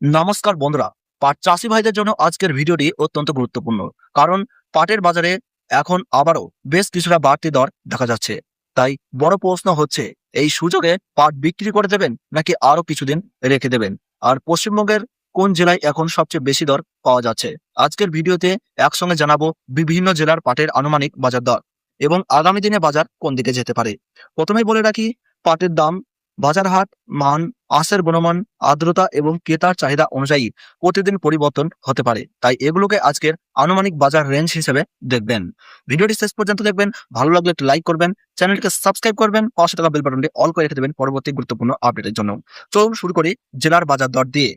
নমস্কার বন্ধুরা, পাট চাষি ভাইদের জন্য আজকের ভিডিওটি অত্যন্ত গুরুত্বপূর্ণ। কারণ পাটের বাজারে এখন আবারও বেশ কিছুটা বাড়তি দর দেখা যাচ্ছে। তাই বড় প্রশ্ন হচ্ছে, এই সুযোগে পাট বিক্রি করে দেবেন নাকি আরো কিছুদিন রেখে দেবেন? আর পশ্চিমবঙ্গের কোন জেলায় এখন সবচেয়ে বেশি দর পাওয়া যাচ্ছে? আজকের ভিডিওতে একসঙ্গে জানাবো বিভিন্ন জেলার পাটের আনুমানিক বাজার দর এবং আগামী দিনে বাজার কোন দিকে যেতে পারে। প্রথমেই বলে রাখি, পাটের দাম, বাজার হাট, মান, আঁশের গুণমান, আর্দ্রতা এবং ক্রেতার চাহিদা অনুযায়ী প্রতিদিন পরিবর্তন হতে পারে। তাই এগুলোকে আজকের আনুমানিক বাজার রেঞ্জ হিসেবে দেখবেন। ভিডিওটি শেষ পর্যন্ত দেখবেন। ভালো লাগলে একটু লাইক করবেন, চ্যানেলটিকে সাবস্ক্রাইব করবেন, পাশে থাকা বেল বাটনটি অল করে রেখে দেবেন পরবর্তী গুরুত্বপূর্ণ আপডেটের জন্য। চলুন শুরু করি জেলার বাজার দর দিয়ে।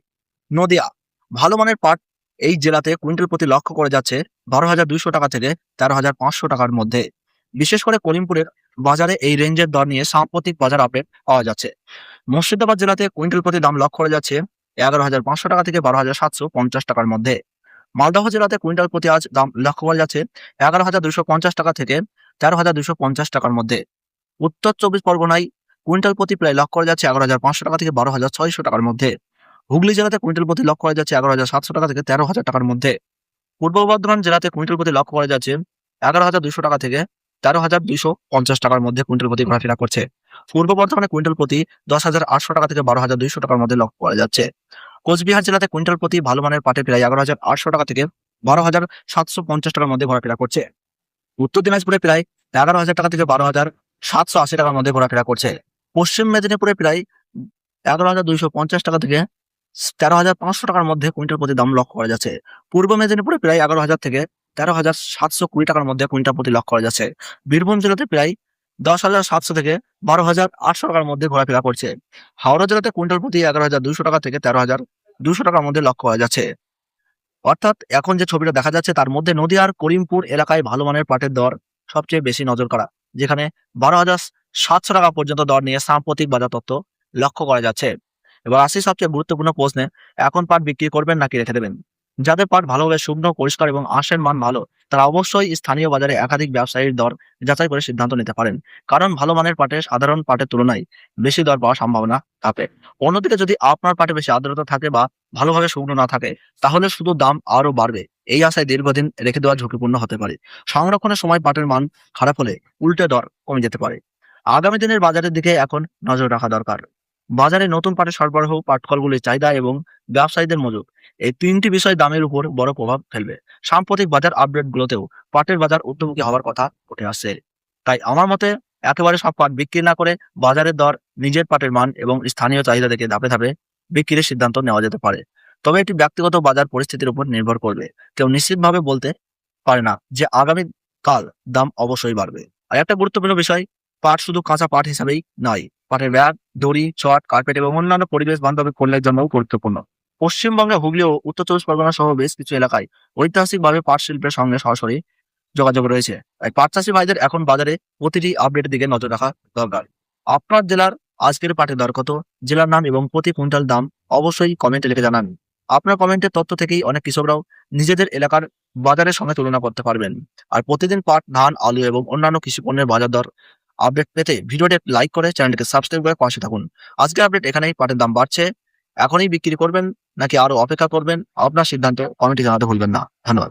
নদিয়া, ভালো মানের পাট এই জেলাতে কুইন্টাল প্রতি লক্ষ্য করে যাচ্ছে 12,200 টাকা থেকে 13,500 টাকার মধ্যে। বিশেষ করে করিমপুরের বাজারে এই রেঞ্জের দর নিয়ে সাম্প্রতিক বাজার আপডেট পাওয়া যাচ্ছে। মুর্শিদাবাদ জেলাতে কুইন্টাল প্রতি দাম লক্ষ্য করা যাচ্ছে 11,500 টাকা থেকে 12,750 টাকার মধ্যে। মালদহ জেলাতে কুইন্টাল প্রতি আজ দাম লক্ষ্য করা যাচ্ছে 11,250 টাকা থেকে 13,250 টাকার মধ্যে। উত্তর চব্বিশ পরগনায় কুইন্টাল প্রতি প্রায় লক্ষ্য করা যাচ্ছে 11,500 টাকা থেকে 12,600 টাকার মধ্যে। হুগলি জেলাতে কুইন্টাল প্রতি লক্ষ্য করা যাচ্ছে 11,700 টাকা থেকে 13,000 টাকার মধ্যে। পূর্ব বর্ধমান জেলাতে কুইন্টাল প্রতি লক্ষ্য করা যাচ্ছে 11,200 টাকা থেকে 13,250 টাকার মধ্যে কুইন্টাল প্রতি ঘোরাফেরা করছে। পূর্ব বর্ধমানে কুইন্টাল প্রতি 10,800 টাকা থেকে 12,200 টাকার মধ্যে লক্ষ্য করা যাচ্ছে। কোচবিহার জেলাতে কুইন্টাল প্রতি ভালো মানের পাটে প্রায় 11,800 টাকা থেকে 12,750 টাকার মধ্যে ঘোরাফেরা করছে। উত্তর দিনাজপুরে প্রায় 11,000 টাকা থেকে 12,780 টাকার মধ্যে ঘোরাফেরা করছে। পশ্চিম মেদিনীপুরে প্রায় 11,250 টাকা থেকে 13,500 টাকার মধ্যে কুইন্টাল প্রতি দাম লক্ষ্য করা যাচ্ছে। পূর্ব মেদিনীপুরে প্রায় 11,000 থেকে 13,720 টাকার মধ্যে কুইন্টাল প্রতি লক্ষ্য করা যাচ্ছে। বীরভূম জেলাতে প্রায় 10,700 থেকে 12,800 টাকার মধ্যে ঘোরাফেরা করছে। হাওড়া জেলাতে কুইন্টাল প্রতি 11,200 টাকা থেকে 13,200 টাকার মধ্যে লক্ষ্য করা যাচ্ছে। অর্থাৎ এখন যে ছবিটা দেখা যাচ্ছে তার মধ্যে নদীয়ার করিমপুর এলাকায় ভালো মানের পাটের দর সবচেয়ে বেশি নজর কাড়া, যেখানে 12,700 টাকা পর্যন্ত দর নিয়ে সাম্প্রতিক বাজার তথ্য লক্ষ্য করা যাচ্ছে। এবার আসি সবচেয়ে গুরুত্বপূর্ণ প্রশ্নে, এখন পাট বিক্রি করবেন নাকি রেখে দেবেন? যাদের পাট ভালোভাবে শুকনো, পরিষ্কার এবং আঁশের মান ভালো, তারা অবশ্যই স্থানীয় বাজারে একাধিক ব্যবসায়ীর দর যাচাই করে সিদ্ধান্ত নিতে পারেন। কারণ ভালো মানের পাটে সাধারণ পাটের তুলনায় বেশি দর পাওয়ার সম্ভাবনা থাকে। অন্যদিকে যদি আপনার পাটে বেশি আর্দ্রতা থাকে বা ভালোভাবে শুকনো না থাকে, তাহলে শুধু দাম আরো বাড়বে। এই আশায় দীর্ঘদিন রেখে দেওয়া ঝুঁকিপূর্ণ হতে পারে। সংরক্ষণের সময় পাটের মান খারাপ হলে উল্টে দর কমে যেতে পারে। আগামী দিনের বাজারের দিকে এখন নজর রাখা দরকার। বাজারে নতুন পাটের সরবরাহ, পাটকলগুলির চাহিদা এবং ব্যবসায়ীদের মজুত, এই তিনটি বিষয় দামের উপর বড় প্রভাব ফেলবে। সাম্প্রতিক বাজার আপডেটগুলোতেও পাটের বাজার ঊর্ধ্বমুখী হওয়ার কথা উঠে আসছে। তাই আমার মতে একেবারে সব পাট বিক্রি না করে বাজারের দর, নিজের পাটের মান এবং স্থানীয় চাহিদা দেখে ধাপে ধাপে বিক্রির সিদ্ধান্ত নেওয়া যেতে পারে। তবে এটি ব্যক্তিগত বাজার পরিস্থিতির উপর নির্ভর করবে। কেউ নিশ্চিতভাবে বলতে পারে না যে আগামী কাল দাম অবশ্যই বাড়বে। আর একটা গুরুত্বপূর্ণ বিষয়, পাট শুধু কাঁচা পাট হিসাবেই নয়, পাটের ব্যাগ, দড়ি, চট, কার্পেট এবং অন্যান্য পরিবেশ বান্ধব পণ্যের জন্যও গুরুত্বপূর্ণ। পশ্চিমবঙ্গে হুগলি ও উত্তর চব্বিশ পরগনা সহ বেশ কিছু এলাকায় ঐতিহাসিকভাবে পাট শিল্পের সঙ্গে সরাসরি যোগাযোগ রয়েছে। তাই পাট চাষী ভাইদের এখন বাজারে প্রতিটি আপডেটের দিকে নজর রাখা দরকার। আপনার জেলার আজকের পাটের দর কত, জেলার নাম এবং প্রতি কুইন্টাল দাম অবশ্যই কমেন্টে লিখে জানান। আপনার কমেন্টের তথ্য থেকেই অনেক কৃষকরাও নিজেদের এলাকার বাজারের সঙ্গে তুলনা করতে পারবেন। আর প্রতিদিন পাট, ধান, আলু এবং অন্যান্য কৃষি পণ্যের বাজার দর আপডেট পেতে ভিডিওটি লাইক করে চ্যানেলটিকে সাবস্ক্রাইব করে পাশে থাকুন। আজকে আপডেট এখানেই। পাটের দাম বাড়ছে, এখনই বিক্রি করবেন নাকি আরো অপেক্ষা করবেন? আপনার সিদ্ধান্ত কমেন্টে জানাতে ভুলবেন না। ধন্যবাদ।